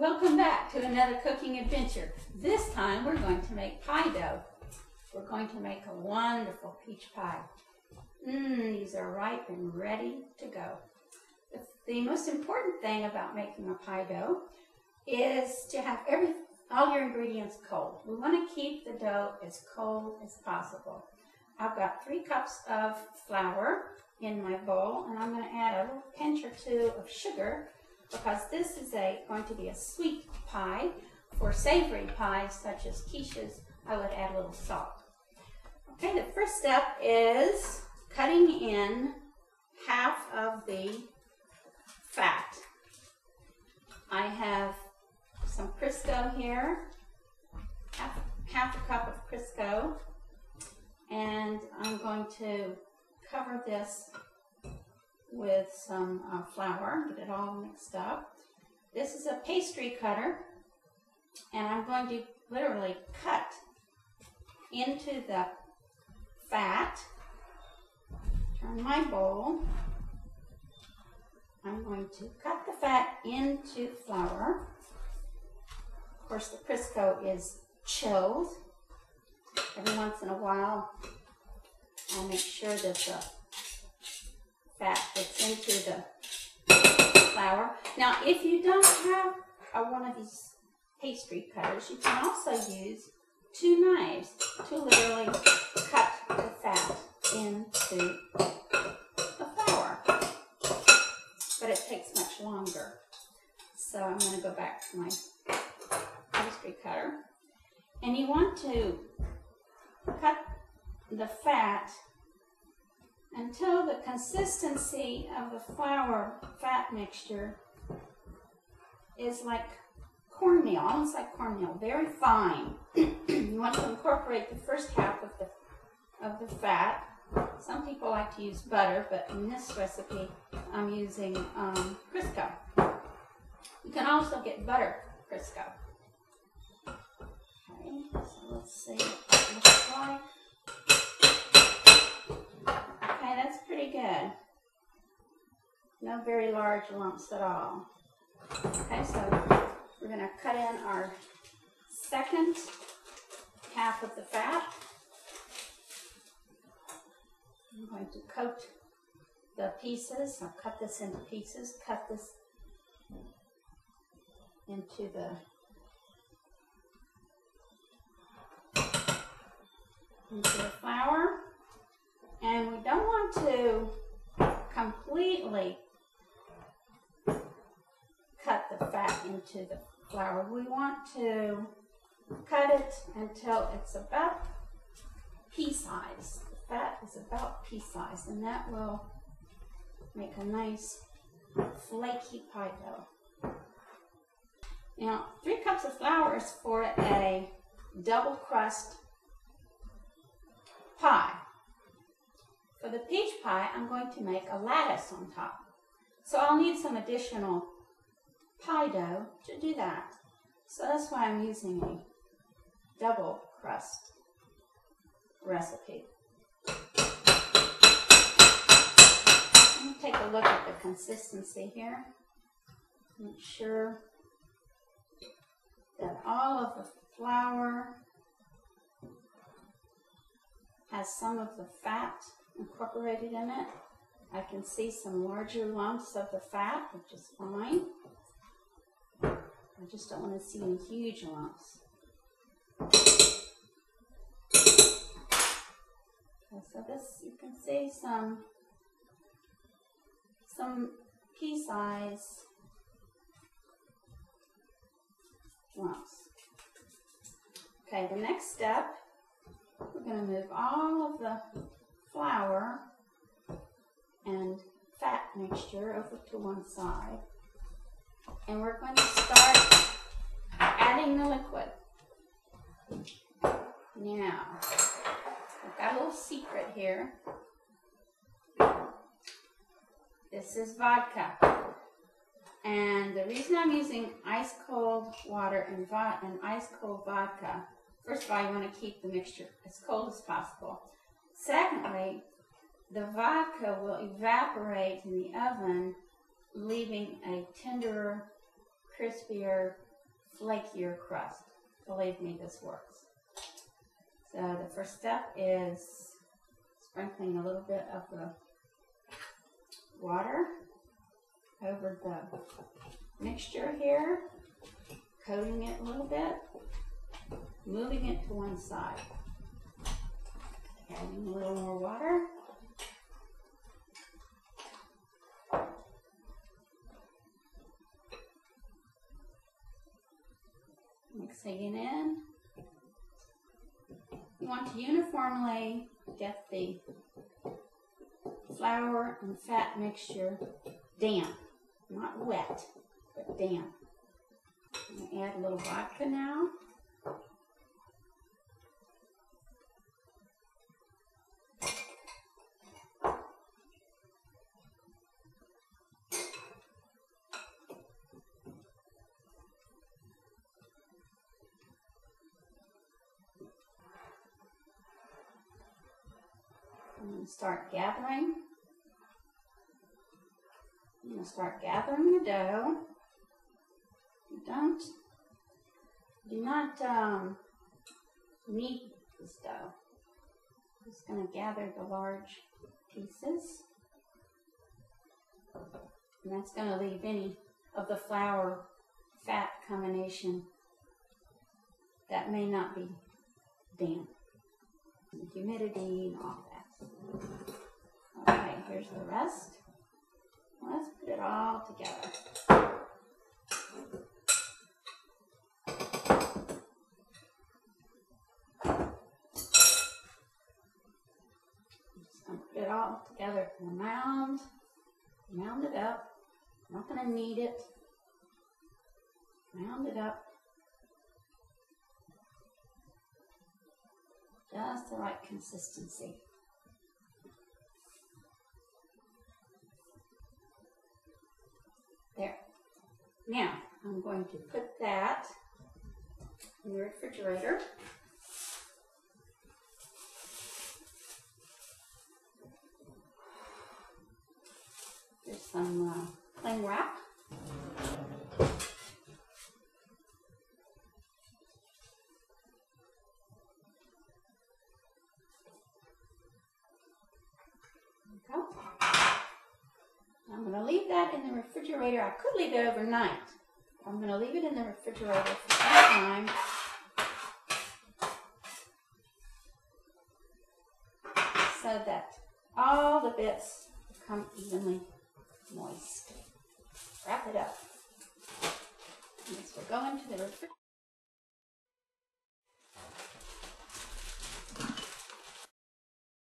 Welcome back to another cooking adventure. This time we're going to make pie dough. We're going to make a wonderful peach pie. These are ripe and ready to go. The most important thing about making a pie dough is to have all your ingredients cold. We want to keep the dough as cold as possible. I've got 3 cups of flour in my bowl, and I'm going to add a little pinch or 2 of sugar because this is going to be a sweet pie. For savory pies such as quiches, I would add a little salt. Okay, the first step is cutting in half of the fat. I have some Crisco here, half a cup of Crisco, and I'm going to cover this with some flour, get it all mixed up. This is a pastry cutter, and I'm going to literally cut into the fat. Turn my bowl. I'm going to cut the fat into flour. Of course, the Crisco is chilled. Every once in a while, I'll make sure that the fat gets into the flour. Now, if you don't have one of these pastry cutters, you can also use 2 knives to literally cut the fat into the flour. But it takes much longer. So I'm going to go back to my pastry cutter. And you want to cut the fat until the consistency of the flour fat mixture is like cornmeal, almost like cornmeal, very fine. You want to incorporate the first half of the fat. Some people like to use butter, but in this recipe I'm using Crisco. You can also get butter Crisco. Okay, so let's see what that looks like. Okay, that's pretty good. No very large lumps at all. Okay, so we're going to cut in our second half of the fat. I'm going to coat the pieces. I'll cut this into pieces, cut this into the flour. And we don't want to completely cut the fat into the flour. We want to cut it until it's about pea size. The fat is about pea size, and that will make a nice flaky pie dough. Now, 3 cups of flour is for a double crust pie. For the peach pie, I'm going to make a lattice on top. So I'll need some additional pie dough to do that. So that's why I'm using a double crust recipe. Let me take a look at the consistency here. Make sure that all of the flour has some of the fat incorporated in it. I can see some larger lumps of the fat, which is fine. I just don't want to see any huge lumps. Okay, so this, you can see some pea size lumps. Okay, the next step, we're going to move all of the flour and fat mixture over to one side. And we're going to start adding the liquid. Now, I've got a little secret here. This is vodka. And the reason I'm using ice cold water and ice cold vodka, first of all, you want to keep the mixture as cold as possible. Secondly, the vodka will evaporate in the oven, leaving a tenderer, crispier flakier crust. Believe me, this works. So the first step is sprinkling a little bit of the water over the mixture here, coating it a little bit, moving it to one side, adding a little more water, mixing it in. You want to uniformly get the flour and fat mixture damp, not wet, but damp. I'm going to add a little vodka now. I'm going to start gathering. I'm going to start gathering the dough. Do not knead this dough. I'm just going to gather the large pieces. And that's going to leave any of the flour fat combination that may not be damp. The humidity and all that. Okay, here's the rest. Let's put it all together. Just going to put it all together in a mound. Mound it up. I'm not going to knead it. Mound it up. Just the right consistency. There. Now, I'm going to put that in the refrigerator. There's some cling wrap. I'm going to leave that in the refrigerator. I could leave it overnight. I'm going to leave it in the refrigerator for some time. So that all the bits come evenly